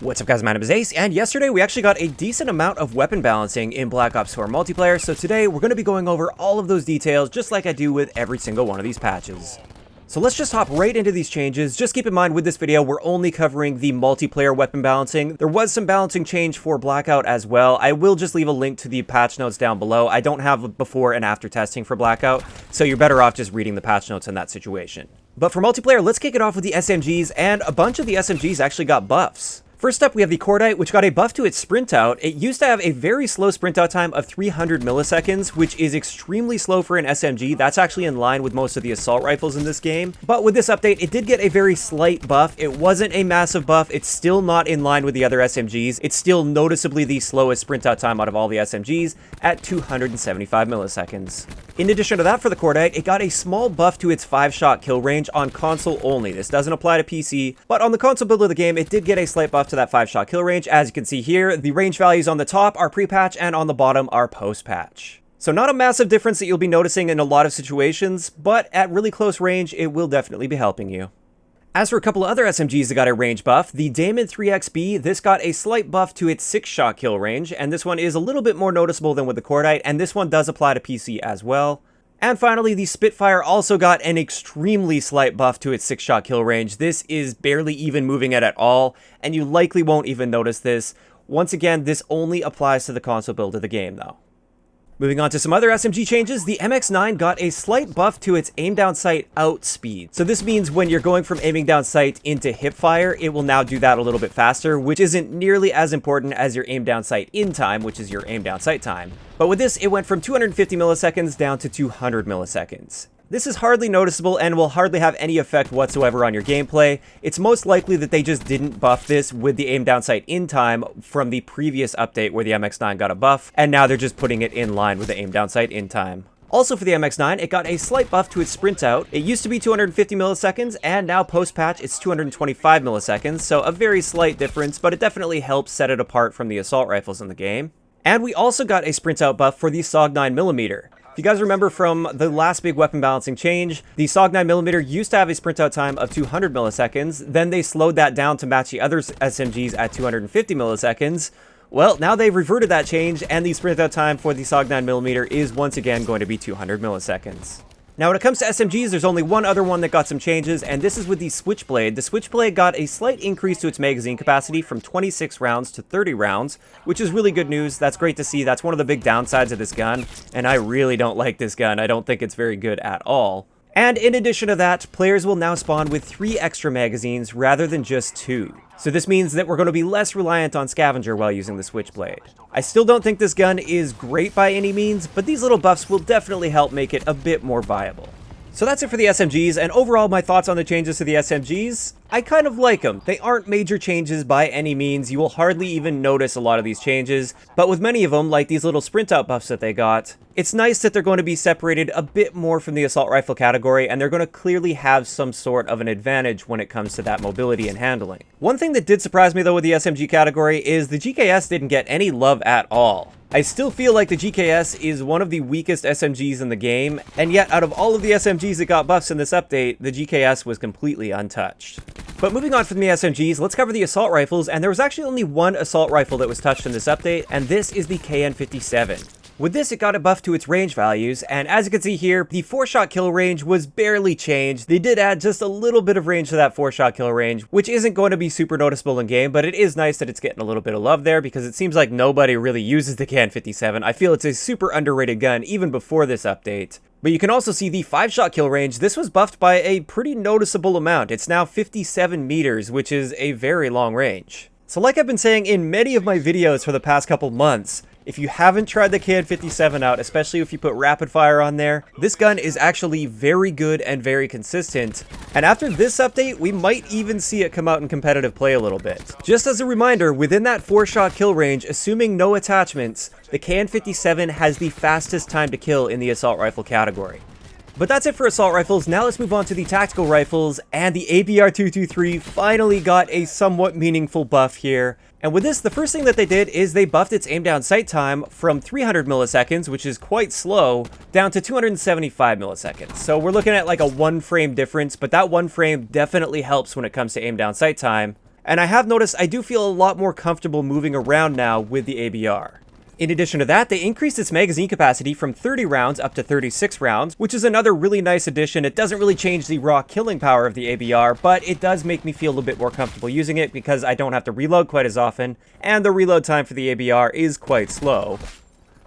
What's up guys, my name is Ace, and yesterday we actually got a decent amount of weapon balancing in Black Ops 4 multiplayer, so today we're going to be going over all of those details just like I do with every single one of these patches. So let's just hop right into these changes. Just keep in mind with this video, we're only covering the multiplayer weapon balancing. There was some balancing change for Blackout as well. I will just leave a link to the patch notes down below. I don't have before and after testing for Blackout, so you're better off just reading the patch notes in that situation. But for multiplayer, let's kick it off with the SMGs, and a bunch of the SMGs actually got buffs. First up, we have the Cordite, which got a buff to its sprint out. It used to have a very slow sprint out time of 300 milliseconds, which is extremely slow for an SMG. That's actually in line with most of the assault rifles in this game. But with this update, it did get a very slight buff. It wasn't a massive buff. It's still not in line with the other SMGs. It's still noticeably the slowest sprint out time out of all the SMGs at 275 milliseconds. In addition to that, for the Cordite, it got a small buff to its 5-shot kill range on console only. This doesn't apply to PC, but on the console build of the game, it did get a slight buff to that 5-shot kill range. As you can see here, the range values on the top are pre-patch and on the bottom are post-patch. So not a massive difference that you'll be noticing in a lot of situations, but at really close range, it will definitely be helping you. As for a couple of other SMGs that got a range buff, the Damon 3XB, this got a slight buff to its 6-shot kill range, and this one is a little bit more noticeable than with the Cordite, and this one does apply to PC as well. And finally, the Spitfire also got an extremely slight buff to its 6-shot kill range. This is barely even moving it at all, and you likely won't even notice this. Once again, this only applies to the console build of the game, though. Moving on to some other SMG changes, the MX9 got a slight buff to its aim down sight out speed. So this means when you're going from aiming down sight into hip fire, it will now do that a little bit faster, which isn't nearly as important as your aim down sight in time, which is your aim down sight time. But with this, it went from 250 milliseconds down to 200 milliseconds. This is hardly noticeable and will hardly have any effect whatsoever on your gameplay. It's most likely that they just didn't buff this with the aim down sight in time from the previous update where the MX9 got a buff, and now they're just putting it in line with the aim down sight in time. Also for the MX9, it got a slight buff to its sprint out. It used to be 250 milliseconds, and now post-patch it's 225 milliseconds, so a very slight difference, but it definitely helps set it apart from the assault rifles in the game. And we also got a sprint out buff for the SOG 9mm. If you guys remember from the last big weapon balancing change, the SOG 9mm used to have a sprint out time of 200 milliseconds, then they slowed that down to match the other SMGs at 250 milliseconds. Well, now they've reverted that change, and the sprint out time for the SOG 9mm is once again going to be 200 milliseconds. Now when it comes to SMGs, there's only one other one that got some changes, and this is with the Switchblade. The Switchblade got a slight increase to its magazine capacity from 26 rounds to 30 rounds, which is really good news. That's great to see. That's one of the big downsides of this gun, and I really don't like this gun. I don't think it's very good at all. And in addition to that, players will now spawn with 3 extra magazines rather than just 2. So this means that we're going to be less reliant on scavenger while using the Switchblade. I still don't think this gun is great by any means, but these little buffs will definitely help make it a bit more viable. So that's it for the SMGs, and overall my thoughts on the changes to the SMGs, I kind of like them. They aren't major changes by any means. You will hardly even notice a lot of these changes, but with many of them, like these little sprint out buffs that they got, it's nice that they're going to be separated a bit more from the assault rifle category, and they're going to clearly have some sort of an advantage when it comes to that mobility and handling. One thing that did surprise me though with the SMG category is the GKS didn't get any love at all. I still feel like the GKS is one of the weakest SMGs in the game, and yet out of all of the SMGs that got buffs in this update, the GKS was completely untouched. But moving on from the SMGs, let's cover the assault rifles, and there was actually only one assault rifle that was touched in this update, and this is the KN57. With this, it got a buff to its range values, and as you can see here, the 4-shot kill range was barely changed. They did add just a little bit of range to that 4-shot kill range, which isn't going to be super noticeable in game, but it is nice that it's getting a little bit of love there, because it seems like nobody really uses the KN57. I feel it's a super underrated gun even before this update. But you can also see the 5-shot kill range. This was buffed by a pretty noticeable amount. It's now 57 meters, which is a very long range. So like I've been saying in many of my videos for the past couple months, if you haven't tried the KN57 out, especially if you put rapid fire on there, this gun is actually very good and very consistent. And after this update, we might even see it come out in competitive play a little bit. Just as a reminder, within that 4-shot kill range, assuming no attachments, the KN57 has the fastest time to kill in the assault rifle category. But that's it for assault rifles. Now let's move on to the tactical rifles, and the ABR 223 finally got a somewhat meaningful buff here. And with this, the first thing that they did is they buffed its aim down sight time from 300 milliseconds, which is quite slow, down to 275 milliseconds. So we're looking at like a 1 frame difference, but that 1 frame definitely helps when it comes to aim down sight time. and I have noticed I do feel a lot more comfortable moving around now with the ABR. In addition to that, they increased its magazine capacity from 30 rounds up to 36 rounds, which is another really nice addition. It doesn't really change the raw killing power of the ABR, but it does make me feel a little bit more comfortable using it because I don't have to reload quite as often, and the reload time for the ABR is quite slow.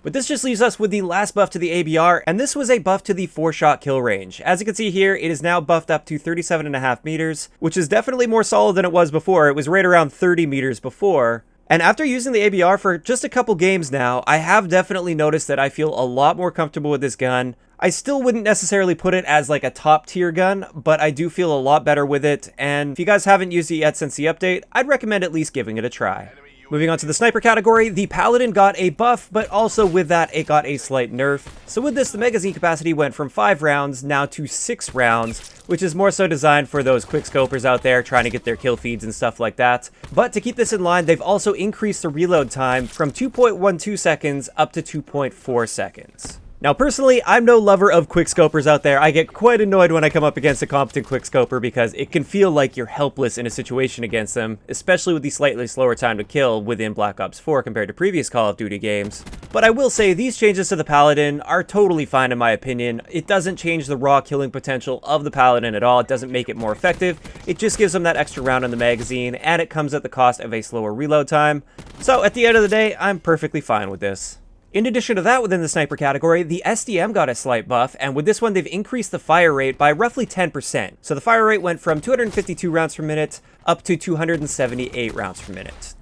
But this just leaves us with the last buff to the ABR, and this was a buff to the 4-shot kill range. As you can see here, it is now buffed up to 37.5 meters, which is definitely more solid than it was before. It was right around 30 meters before. And after using the ABR for just a couple games now, I have definitely noticed that I feel a lot more comfortable with this gun. I still wouldn't necessarily put it as like a top tier gun, but I do feel a lot better with it. And if you guys haven't used it yet since the update, I'd recommend at least giving it a try. Moving on to the sniper category, the Paladin got a buff, but also with that, it got a slight nerf. So with this, the magazine capacity went from 5 rounds now to 6 rounds, which is more so designed for those quick scopers out there trying to get their kill feeds and stuff like that. But to keep this in line, they've also increased the reload time from 2.12 seconds up to 2.4 seconds. Now, personally, I'm no lover of quickscopers out there. I get quite annoyed when I come up against a competent quickscoper because it can feel like you're helpless in a situation against them, especially with the slightly slower time to kill within Black Ops 4 compared to previous Call of Duty games. But I will say, these changes to the Paladin are totally fine in my opinion. It doesn't change the raw killing potential of the Paladin at all. It doesn't make it more effective. It just gives them that extra round in the magazine, and it comes at the cost of a slower reload time. So at the end of the day, I'm perfectly fine with this. In addition to that, within the sniper category, the SDM got a slight buff, and with this one, they've increased the fire rate by roughly 10%. So the fire rate went from 252 rounds per minute up to 278 rounds per minute.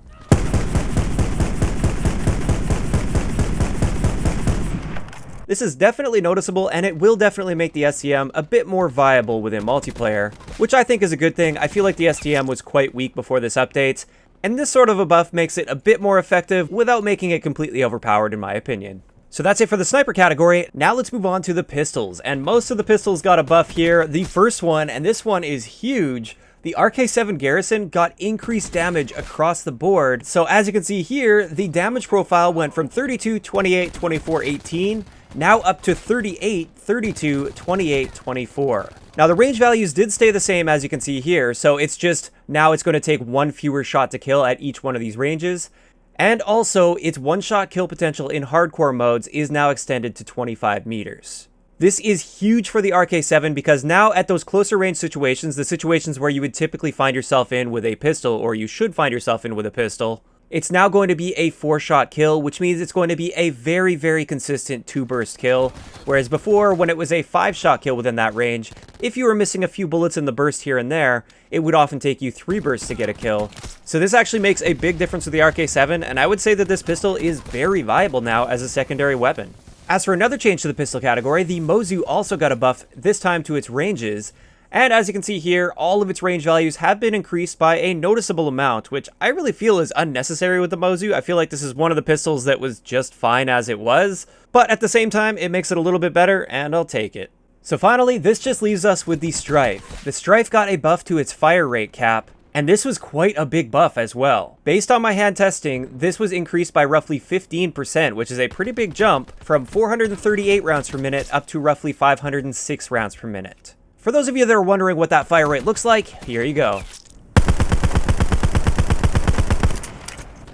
This is definitely noticeable, and it will definitely make the SDM a bit more viable within multiplayer, which I think is a good thing. I feel like the SDM was quite weak before this update, and this sort of a buff makes it a bit more effective without making it completely overpowered in my opinion. So that's it for the sniper category. Now let's move on to the pistols, and most of the pistols got a buff here. The first one, and this one is huge, the RK7 Garrison got increased damage across the board. So as you can see here, the damage profile went from 32, 28, 24, 18, now up to 38, 32, 28, 24. Now the range values did stay the same as you can see here, so it's just now it's going to take one fewer shot to kill at each one of these ranges. And also, its one-shot kill potential in hardcore modes is now extended to 25 meters. This is huge for the RK7 because now at those closer range situations, the situations where you would typically find yourself in with a pistol, or you should find yourself in with a pistol, it's now going to be a 4-shot kill, which means it's going to be a very, very consistent 2-burst kill. Whereas before, when it was a 5-shot kill within that range, if you were missing a few bullets in the burst here and there, it would often take you 3 bursts to get a kill. So this actually makes a big difference with the RK7, and I would say that this pistol is very viable now as a secondary weapon. As for another change to the pistol category, the Mozu also got a buff, this time to its ranges. And as you can see here, all of its range values have been increased by a noticeable amount, which I really feel is unnecessary with the Mozu. I feel like this is one of the pistols that was just fine as it was, but at the same time, it makes it a little bit better, and I'll take it. So finally, this just leaves us with the Strife. The Strife got a buff to its fire rate cap, and this was quite a big buff as well. Based on my hand testing, this was increased by roughly 15%, which is a pretty big jump from 438 rounds per minute up to roughly 506 rounds per minute. For those of you that are wondering what that fire rate looks like, here you go.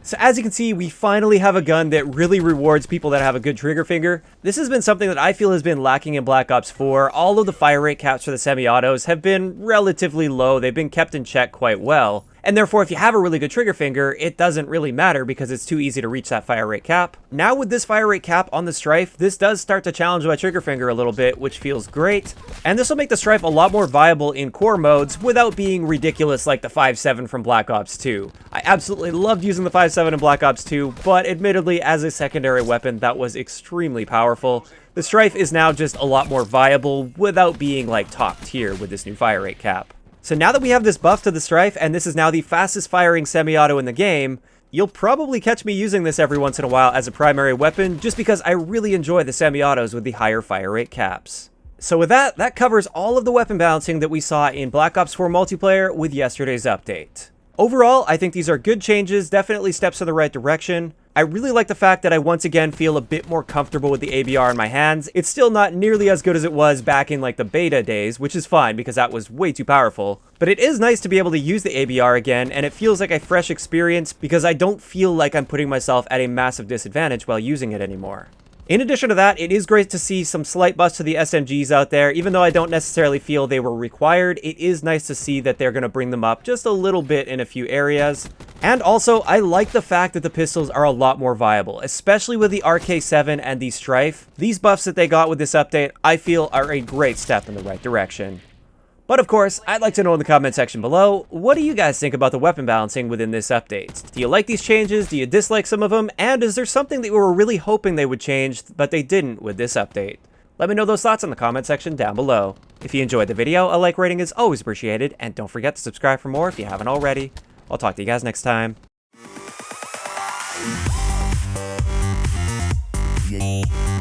So as you can see, we finally have a gun that really rewards people that have a good trigger finger. This has been something that I feel has been lacking in Black Ops 4. All of the fire rate caps for the semi-autos have been relatively low. They've been kept in check quite well. And therefore, if you have a really good trigger finger, it doesn't really matter because it's too easy to reach that fire rate cap. Now with this fire rate cap on the Strife, this does start to challenge my trigger finger a little bit, which feels great. And this will make the Strife a lot more viable in core modes without being ridiculous like the 5.7 from Black Ops 2. I absolutely loved using the 5.7 in Black Ops 2, but admittedly, as a secondary weapon, that was extremely powerful. The Strife is now just a lot more viable without being like top tier with this new fire rate cap. So now that we have this buff to the Strife, and this is now the fastest firing semi-auto in the game, you'll probably catch me using this every once in a while as a primary weapon, just because I really enjoy the semi-autos with the higher fire rate caps. So with that, that covers all of the weapon balancing that we saw in Black Ops 4 multiplayer with yesterday's update. Overall, I think these are good changes, definitely steps in the right direction. I really like the fact that I once again feel a bit more comfortable with the ABR in my hands. It's still not nearly as good as it was back in like the beta days, which is fine because that was way too powerful. But it is nice to be able to use the ABR again, and it feels like a fresh experience because I don't feel like I'm putting myself at a massive disadvantage while using it anymore. In addition to that, it is great to see some slight buffs to the SMGs out there. Even though I don't necessarily feel they were required, it is nice to see that they're going to bring them up just a little bit in a few areas. And also, I like the fact that the pistols are a lot more viable, especially with the KN57 and the Strife. These buffs that they got with this update, I feel are a great step in the right direction. But of course, I'd like to know in the comment section below, what do you guys think about the weapon balancing within this update? Do you like these changes? Do you dislike some of them? And is there something that you were really hoping they would change, but they didn't with this update? Let me know those thoughts in the comment section down below. If you enjoyed the video, a like rating is always appreciated, and don't forget to subscribe for more if you haven't already. I'll talk to you guys next time. Yeah.